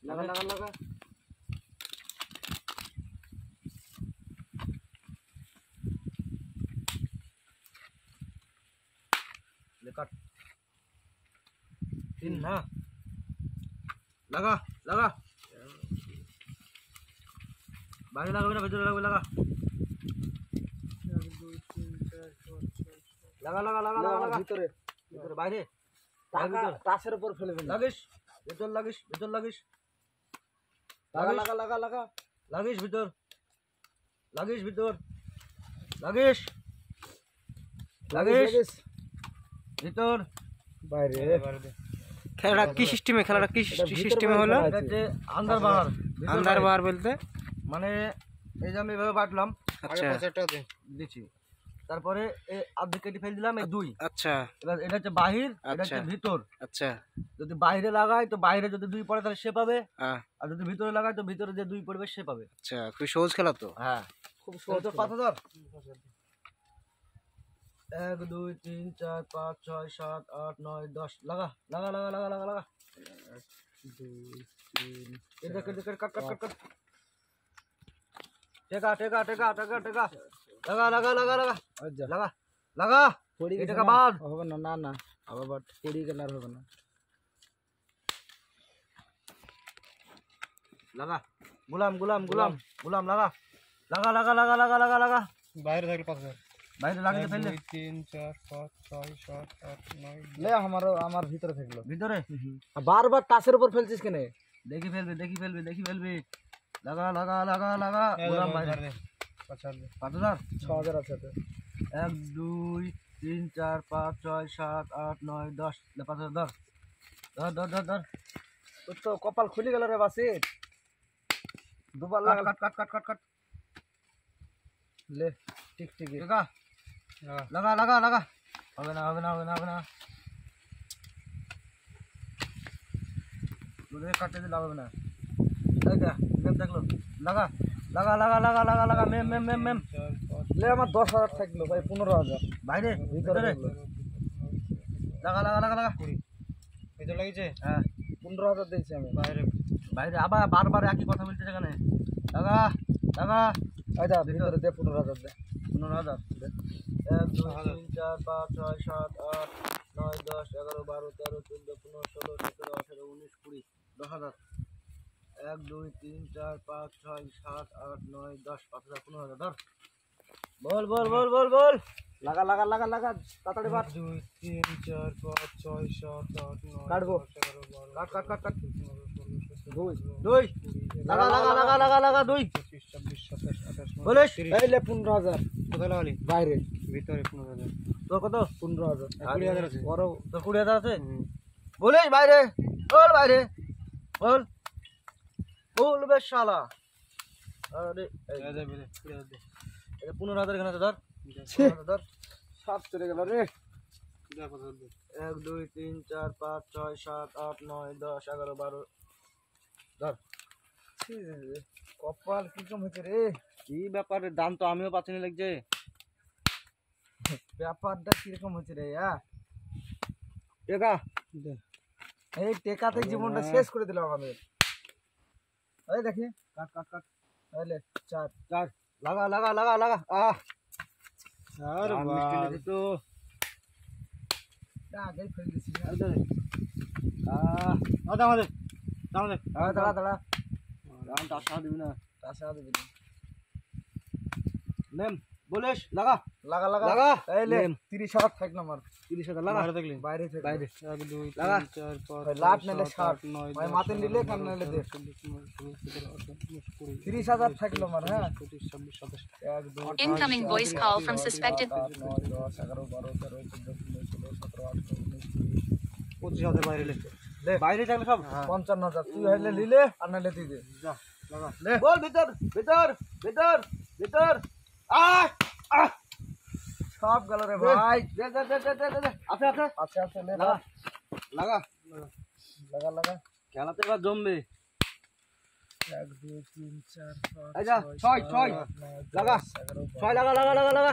লাগা লাগা লাগা ले काट 3 ना लगा लगा बाहर लगा बेटा भीतर लगा लगा लगा लगा लगा लगा ভিতরে ভিতরে বাইরে টাকা টাসের উপর ফেলে দেন লাগিস ভিতর লাগিস লাগা লাগা লাগা লাগা লাগিস ভিতর লাগিস ভিতর বাইরে খেলাটা কি সিস্টেমে হলো? আন্দার বাহার বলতে মানে এই যে আমি এভাবে বাটলাম, আচ্ছা দিচ্ছি, তারপরে আর্ধেক কেটে ফেলে দিলাম এই 2। আচ্ছা এবার এটা হচ্ছে বাহির, এটা হচ্ছে ভিতর। আচ্ছা যদি বাইরে লাগাই তো বাইরে যদি 2 পড়ে তাহলে সে পাবে, আর যদি ভিতরে লাগাই তো ভিতরে যে 2 পড়বে সে পাবে। আচ্ছা খুব সহজ খেলা তো। হ্যাঁ খুব সহজ। পাতা ধর 1 2 3 4 5 6 7 8 9 10 লাগা লাগা লাগা লাগা লাগা লাগা 1 2 3 এটা কাট কাট কাট কাট টেকা টেকা টেকা টেকা টেকা লাগা লাগা লাগা লাগা লাগা লাগা পড়ি গেছে টাকা বাদ হবে না। না না আবার বাদ পড়ি গেল আর হবে না। লাগা গুলাম গুলাম গুলাম গুলাম লাগা লাগা লাগা লাগা লাগা লাগা লাগা বাইরে থাকলে 5000 বাইরে লাগিয়ে ফেললে 3 4 5 6 7 8 9 ले আমার ভিতরে থাকলো ভিতরে বারবার টাসের উপর ফেলছিস কেন? দেখি ফেলবি লাগা লাগা লাগা লাগা গুলাম বাইরে 5000 6000 আছে তো 1 2 3 4 5 6 7 8 9 10 ले 5000 ধর ধর ধর ধর তোর তো কপাল খুলে গেল রে বাসি। দুবার লাগা কাট কাট কাট কাট কাট ले ঠিক ঠিক লাগা লাগা লাগা লাগা হবে না হবে না হবে না হবে না তুই কাটতে দিলে হবে না। লাগা মেম থাকলো লাগা লাগা লাগা লাগা লাগা লাগা মেম মেম মেম মেম ले আমার 10000 থাকলো ভাই 15000 বাইরে ভিতরে লাগা লাগা লাগা লাগা ভিতর লাগিয়েছে। হ্যাঁ 15000 দিয়েছি আমি বাইরে বাইরে আবার বারবার একই কথা বলতে জানে লাগা লাগা আইদা ভিতরে দে 15000 দে 15000 দে 1 2 3 4 5 6 7 8 9 10 11 12 13 14 15 16 17 18 19 20 10000 1 2 3 4 5 6 7 8 9 10 15000 15000 ধর বল বল বল বল বল লাগা লাগা লাগা লাগা তাড়াতাড়ি বাট 2 3 4 5 6 7 8 9 কাটবো 11 12 কাট কাট কাট কাট 2 লাগা লাগা লাগা লাগা লাগা 2 25 26 27 28 বলিস এই লে 15000 কোথায় লাগালি? বাইরে ভিতরে 15000। তোর কত 15000 20000 আছে। বড় তোর 20000 আছে বলিস বাইরে বল বাইরে বল বলবে শালা আরে এই দে দে 20000 দে। এটা 15000 এখানে ধর 15000 ধর সব চলে গেল রে। 5000 দে। 1 2 3 4 5 6 7 8 9 10 11 12 ধর কপাল কি কম হচ্ছে রে। কি ব্যাপারে দাম তো আমিও পাচ্ছি না লাগছে ব্যাপারটা কিরকম হচ্ছে রে। টেকা এই টেকাতে জীবনটা শেষ করে দিল আমাদের। এই দেখি কাট কাট কাট তাহলে 4 4 লাগা লাগা লাগা লাগা আর মিষ্টি লেগে তো আগেই ফেল দিছি আমাদের দাঁড়া দাঁড়া দাম টাকা দিবি না টাকা দিবি না নেম বলিস লাগা লাগা লাগা লাগা এই লে 30000 থাকলো আমার 30000 লাগা বাইরে থাকলে বাইরে থেকে বাইরে 1 2 লাগা 3 4 5 লাট নালে 60 ভাই মাতে নিলে কান নালে দে 30000 থাকলো আমার। হ্যাঁ 25 26 27 1 2 Incoming voice call from suspected. 9 10 11 12 13 14 15 16 17 18 25000 বাইরে লে। দে বাইরে থাকলে সব 55000 তুই হইলে নিলে আর নালে তুই দে যা লাগা লে বল ভিতর ভিতর ভিতর ভিতর সব গেল রে ভাই দে দে দে দে দে আছে আছে আছে আছে লে লাগা লাগা লাগা লাগা খেলাতে এবার জমবে 1 2 3 4 5 আচ্ছা 6 6 লাগা 6 লাগা লাগা লাগা লাগা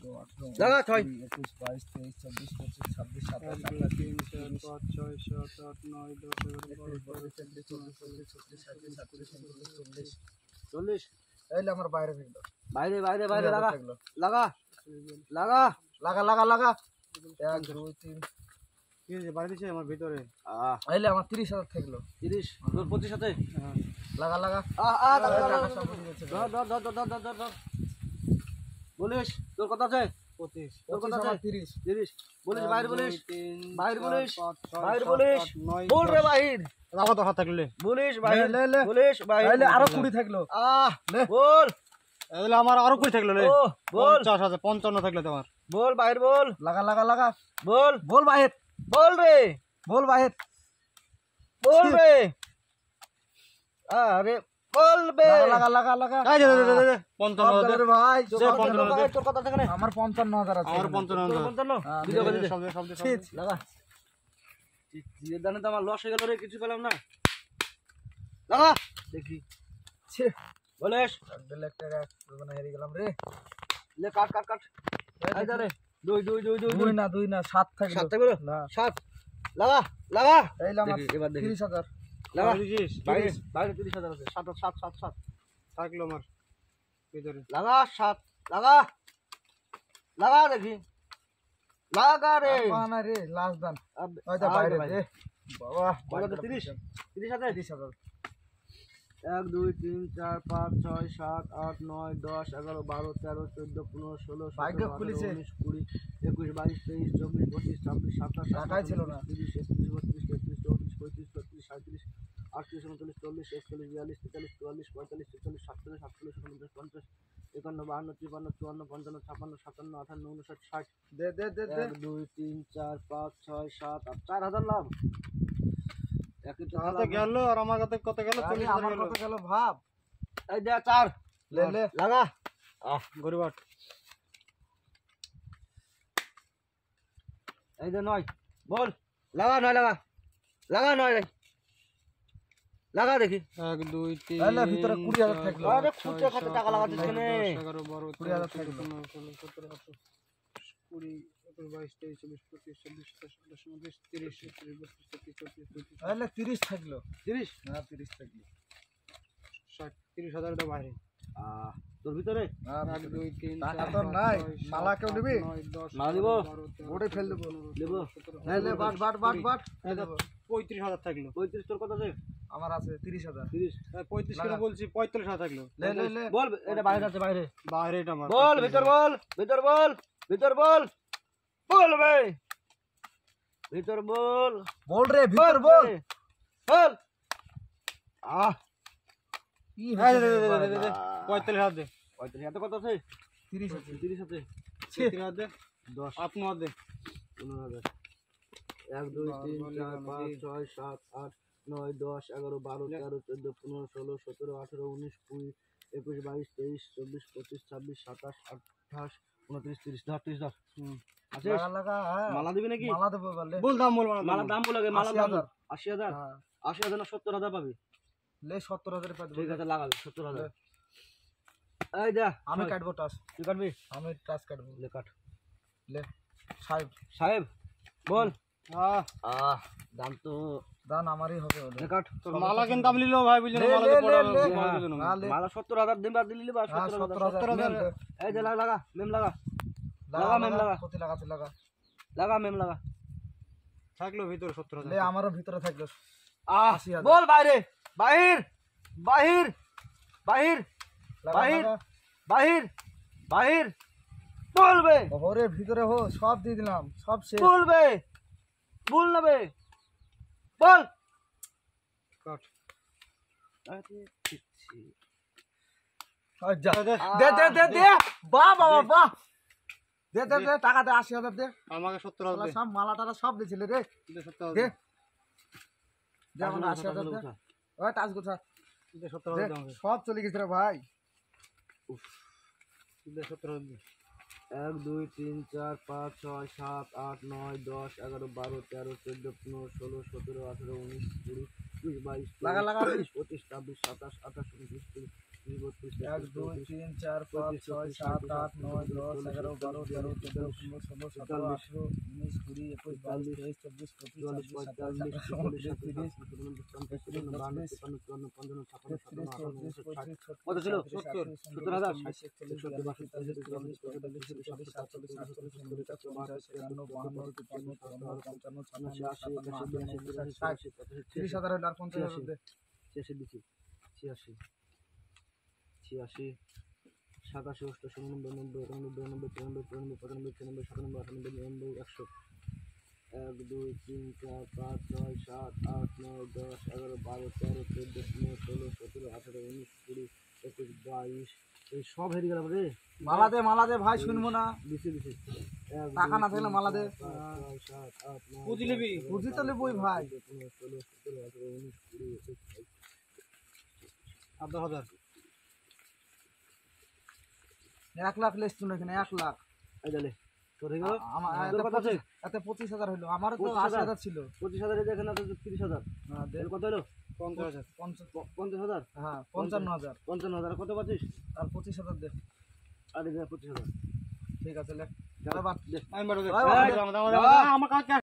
লাগা 6 21 22 23 24 25 26 27 28 29 40 এইলে আমার বাইরে ফেললো বাইরে বাইরে বাইরে লাগা লাগা লাগা লাগা লাগা লাগা 1 2 3 কি যে বাইরে দিছে আমার ভিতরে আইলে আমার 30,000 থাকলো 30 তোর 25 সাথে লাগা লাগা ধর বলিস তোর কথা আছে 25 তোর কথা আছে 30 30 বলিস বাইরে বলিস বাইরে বলিস 5 বাইরে বলিস বল রে বাহির রাখো তো হাত থাকলে বলিস বাইরে লে, লে। বলিস বাইরে আইলে আরো 20 থাকলো লে বল এইলে আমার আরো 20 থাকলো রে ও বল 50 আছে 55 থাকলো তোমার বল বাইরে বল লাগা লাগা লাগা বল বল বাইরে বল রে বল বাইরে বল রে আরে বল বে লাগা লাগা লাগা এই দে 55 রে ভাই সে 55 তোর কথা থাকে না আমার 55000 আছে তোর আমার 55 দিলে করে দে শব্দ শব্দ লাগা জিরে দানে তো আমার লস হয়ে গেল রে কিছু পেলাম না লাগা দেখি ছি বলিস দিলে একটা মানে হেরে গেলাম রে লে কাট কাট কাট এই ধরে দুই দুই দুই দুই দুই না 7 থাকলো 7 থাকলো না 7 লাগা লাগা এইলে আমার দেখি, এবার দেখি। 30000 লাগা দিছিস বাইরে বাইরে 30,000 আছে 7 7 7 7 থাকলো আমার ভিতরে লাগা 7 লাগা লাগা দেখি লাগা রে না রে লাস্ট দান আব- ওইটা আবে বাইরে বাইরে। দে বাবা বলো তো 30 30 আছে 30000 1 2 3 4 5 6 7 8 9 10 11 12 13 14 15 16 ভাগ্য 17 খুলেছে। 18 19 20 21 22 23 24 25 26 27 টাকাই ছিল না। 30 31 32 33 34 35 36 37 38 39 40 41 42 43 44 45 46 47 47 48 50 51 52 53 54 55 56 57 58 59 60 দে দে দে দে 1 2 3 4 5 6 7 8 4000 লাভ একই তো হাতে গেল আর আমার কাছে কত গেল 40000 আমার গেল কত গেল ভাব এই দে 4 লে লে লাগা গরিবাট এই দে 9 বল লাগা 9 লাগা লাগা 9 রে লাগা দেখি 1 2 3 এলে ভিতরে 20,000 থাকলো। আরে খুঁটে খাতে টাকা লাগাচ্ছিস কেনে? 11 12 20,000 থাকলো। 16 17 18 20 21 22 23 24 25 26 27 28 29 30 31 32 33 34 এলে 30 থাকলো 30 না 30 থাকলো 60 30000 টাকা বাইরে তোর ভিতরে 1 2 3 টাকা তো নাই। মালা কেউ নিবি? 10 মালা দিব? ওটাই ফেল দেবো দেব এলে বাট বাট বাট বাট 35000 থাকলো 35 তোর কত আছে আমার আছে 30000 30 35 কিলো বলছি 45000 থাকলো লে লে লে বল এটা বাইরে আছে বাইরে বাইরে এটা আমার বল ভিতর বল ভিতর বল ভিতর বল বল বে ভিতর বল বল রে ভিতর বল বল কি হয়েছে 45000 দে 35 এত কত আছে 30 আছে 30 আছে 3000 দে 10 আপনার দে 15000 1 2 3 4 5 6 7 8 9 10 11 12 13 14 15 16 17 18 19 20 21 22 23 24 25 26 27 28 29 30 30 ধর আছে লাগা লাগা মালা দিবি নাকি মালা দেবো বলে বল দাম বল মালা দাম বল আগে মালা দাম 80,000 80000 80000 না 70000 পাবি লে 70000 পাই ঠিক আছে লাগাবি 70000 এই দা আমি কাটবো টাস তুই কাটবি আমি টাস কাটবো লে কাট লে সাহেব সাহেব বল আহ দাম তো দান আমারই হবে ওটা লে কাট তোর মালা কেন দাম লিলো ভাই বুঝলি মালা লে, তো লে, পড়া লে, মালা দিবেন না লে। মালা 70000 দিবা দিলি বা 70000 এই দে লাগা মেম লাগা লাগা মেম লাগা কত লাগাতে লাগা লাগা মেম লাগা থাকলো ভিতরে 70000 লে আমারও ভিতরে থাকলো 80,000 বল বাইরে বাহির বাহির বাহির বাহির বাহির বাহির বলবে ওরে ভিতরে হো সব দিয়ে দিলাম সব শেষ বলবে বল না বে বল কাট যা দে দে দে দে দে বাহ বাবা বাহ দে দে দে টাকা দে 80000 দে আমাকে 70000 দে সব মালা টালা সব দিছিলে রে দে 70000 দে দে দে আমার 80000 দে ওই টাস গোছা দে 70000 দে আমাকে সব চলে গেছে রে ভাই দে 70000 দে 1 2 3 4 5 6 7 8 9 10 11 12 13 14 15 16 17 18 19 20 22 লাগা, লাগা। 25 26 27 28 29 30 1 2 3 4 5 6 7 8 9 10 11 12 13 14 15 16 17 18 19 20 21 22 23 24 25 26 27 কত ছিল? 30,000 আর 50,000 দে। 86 দিছি 86 86 87 88 89 90 91 92 93 94 95 96 97 98 99 100 1 2 3 4 5 6 7 8 9 10 11 12 13 14 15 16 17 18 19 20 21 22 এই সব হেরে গেল রে। মালা দে ভাই, শুনবো না। দিছি টাকা না থাকলে মালা দে। 7 8 9 পুঁজি নিবি? পুঁজি তো নিবই ভাই। 16 17 18 19 20 21 10,000 1 লাখ লেস তুই এখানে 1 লাখ। এই দলে তোর হয়ে গেল। আমার তোর কত আছে? এতে 25,000 হলো, আমারও তো 25,000 80,000 ছিল। 25,000 এর এখানে তো 30,000 হ্যাঁ দে। এর কত হলো? 50,000 50,000 হ্যাঁ 55,000 55,000 কত পাচ্ছিস? আর 25,000 দে। আর 25,000 ঠিক আছে লে। আবার আমি বড় দে। আমার কাছে